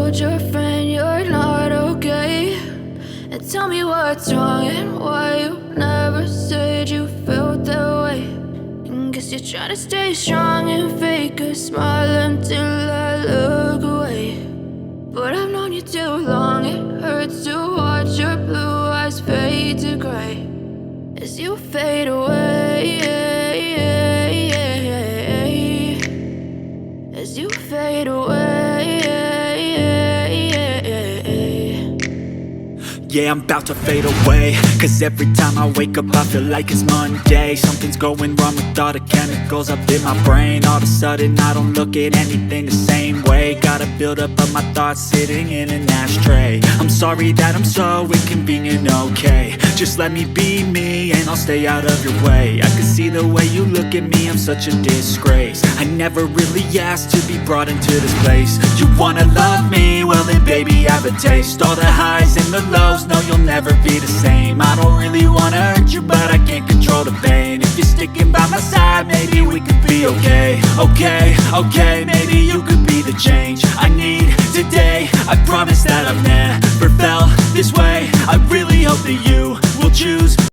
told your friend you're not okay, and tell me what's wrong and why you never said you felt that way. And guess you're trying to stay strong and fake a smile until I look away. But I've known you too long, it hurts to watch your blue eyes fade to gray as you fade away, as you fade away. Yeah, I'm about to fade away, cause every time I wake up I feel like it's Monday. Something's going wrong with all the chemicals up in my brain. All of a sudden I don't look at anything the same way. Gotta build up of my thoughts sitting in an ashtray. I'm sorry that I'm so inconvenient, okay. Just let me be me and I'll stay out of your way. I can see the way you look at me, I'm such a disgrace. I never really asked to be brought into this place. You wanna love me? Well then baby I have a taste. All the highs and the lows, no you'll never be the same. I don't really wanna hurt you but I can't control the pain. If you're sticking by my side maybe we could be okay. Okay, maybe you could be the change I need today. I promise that I've never